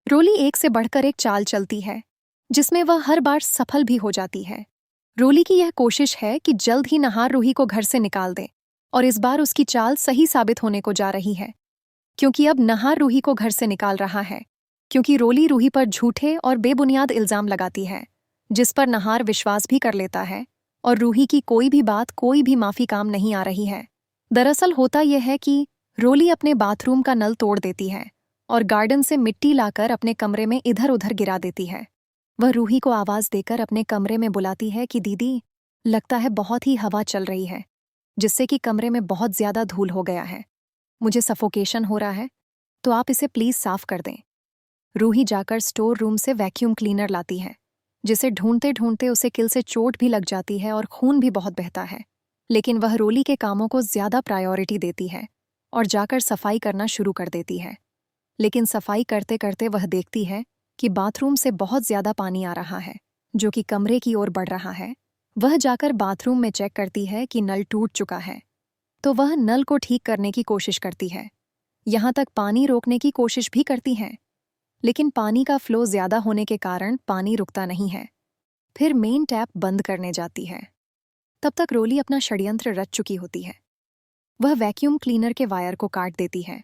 रोली एक से बढ़कर एक चाल चलती है, जिसमें वह हर बार सफल भी हो जाती है। रोली की यह कोशिश है कि जल्द ही नहार रूही को घर से निकाल दे, और इस बार उसकी चाल सही साबित होने को जा रही है, क्योंकि अब नहार रूही को घर से निकाल रहा है। क्योंकि रोली रूही पर झूठे और बेबुनियाद इल्जाम लगाती है, जिस पर नहार विश्वास भी कर लेता है, और रूही की कोई भी बात कोई भी माफी काम नहीं आ रही है। दरअसल होता यह है कि रोली अपने बाथरूम का नल तोड़ देती है और गार्डन से मिट्टी लाकर अपने कमरे में इधर उधर गिरा देती है। वह रूही को आवाज देकर अपने कमरे में बुलाती है कि दीदी, लगता है बहुत ही हवा चल रही है, जिससे कि कमरे में बहुत ज्यादा धूल हो गया है। मुझे सफोकेशन हो रहा है, तो आप इसे प्लीज साफ कर दें। रूही जाकर स्टोर रूम से वैक्यूम क्लीनर लाती है, जिसे ढूंढते ढूंढते उसे किल से चोट भी लग जाती है और खून भी बहुत बहता है। लेकिन वह रोली के कामों को ज्यादा प्रायोरिटी देती है और जाकर सफाई करना शुरू कर देती है। लेकिन सफाई करते करते वह देखती है कि बाथरूम से बहुत ज्यादा पानी आ रहा है, जो कि कमरे की ओर बढ़ रहा है। वह जाकर बाथरूम में चेक करती है कि नल टूट चुका है, तो वह नल को ठीक करने की कोशिश करती है। यहां तक पानी रोकने की कोशिश भी करती है, लेकिन पानी का फ्लो ज्यादा होने के कारण पानी रुकता नहीं है। फिर मेन टैप बंद करने जाती है। तब तक रोली अपना षड्यंत्र रच चुकी होती है। वह वैक्यूम क्लीनर के वायर को काट देती है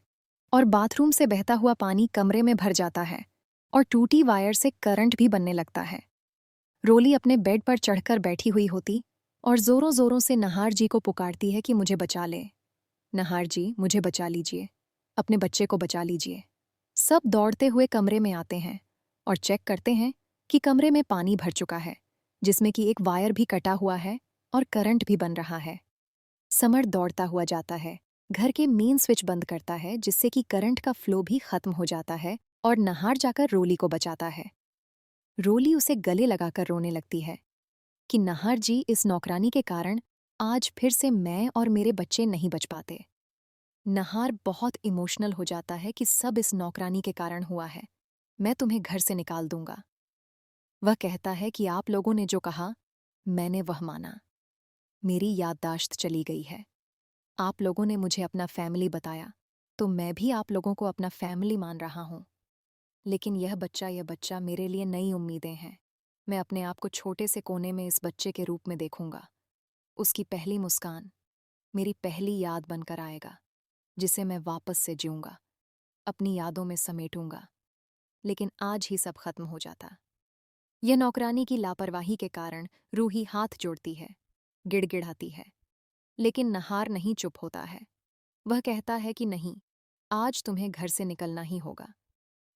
और बाथरूम से बहता हुआ पानी कमरे में भर जाता है और टूटी वायर से करंट भी बनने लगता है। रोली अपने बेड पर चढ़कर बैठी हुई होती और जोरों जोरों से नहार जी को पुकारती है कि मुझे बचा ले। नहार जी, मुझे बचा लीजिए, अपने बच्चे को बचा लीजिए। सब दौड़ते हुए कमरे में आते हैं और चेक करते हैं कि कमरे में पानी भर चुका है, जिसमें कि एक वायर भी कटा हुआ है और करंट भी बन रहा है। समर दौड़ता हुआ जाता है, घर के मेन स्विच बंद करता है, जिससे कि करंट का फ्लो भी खत्म हो जाता है, और नहार जाकर रोली को बचाता है। रोली उसे गले लगाकर रोने लगती है कि नहार जी, इस नौकरानी के कारण आज फिर से मैं और मेरे बच्चे नहीं बच पाते। नहार बहुत इमोशनल हो जाता है कि सब इस नौकरानी के कारण हुआ है, मैं तुम्हें घर से निकाल दूंगा। वह कहता है कि आप लोगों ने जो कहा, मैंने वह माना। मेरी याददाश्त चली गई है। आप लोगों ने मुझे अपना फैमिली बताया, तो मैं भी आप लोगों को अपना फैमिली मान रहा हूं। लेकिन यह बच्चा मेरे लिए नई उम्मीदें हैं। मैं अपने आप को छोटे से कोने में इस बच्चे के रूप में देखूंगा। उसकी पहली मुस्कान मेरी पहली याद बनकर आएगा, जिसे मैं वापस से जीऊंगा, अपनी यादों में समेटूंगा। लेकिन आज ही सब खत्म हो जाता। यह नौकरानी की लापरवाही के कारण रूही हाथ जोड़ती है, गिड़गिड़ाती है। लेकिन नहार नहीं चुप होता है। वह कहता है कि नहीं, आज तुम्हें घर से निकलना ही होगा।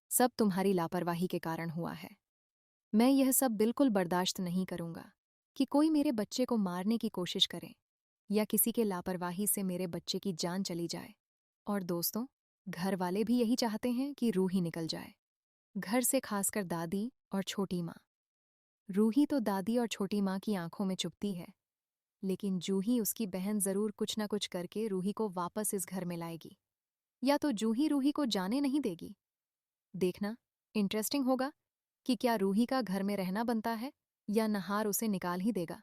सब तुम्हारी लापरवाही के कारण हुआ है। मैं यह सब बिल्कुल बर्दाश्त नहीं करूंगा कि कोई मेरे बच्चे को मारने की कोशिश करे या किसी के लापरवाही से मेरे बच्चे की जान चली जाए। और दोस्तों, घर वाले भी यही चाहते हैं कि रूही निकल जाए, घर से, खासकर दादी और छोटी माँ। रूही तो दादी और छोटी माँ की आंखों में चुभती है, लेकिन जूही उसकी बहन जरूर कुछ न कुछ करके रूही को वापस इस घर में लाएगी, या तो जूही रूही को जाने नहीं देगी। देखना इंटरेस्टिंग होगा कि क्या रूही का घर में रहना बनता है या नहार उसे निकाल ही देगा।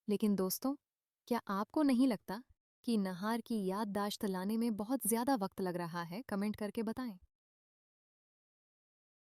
लेकिन दोस्तों, क्या आपको नहीं लगता कि नहार की याददाश्त लाने में बहुत ज्यादा वक्त लग रहा है? कमेंट करके बताएं।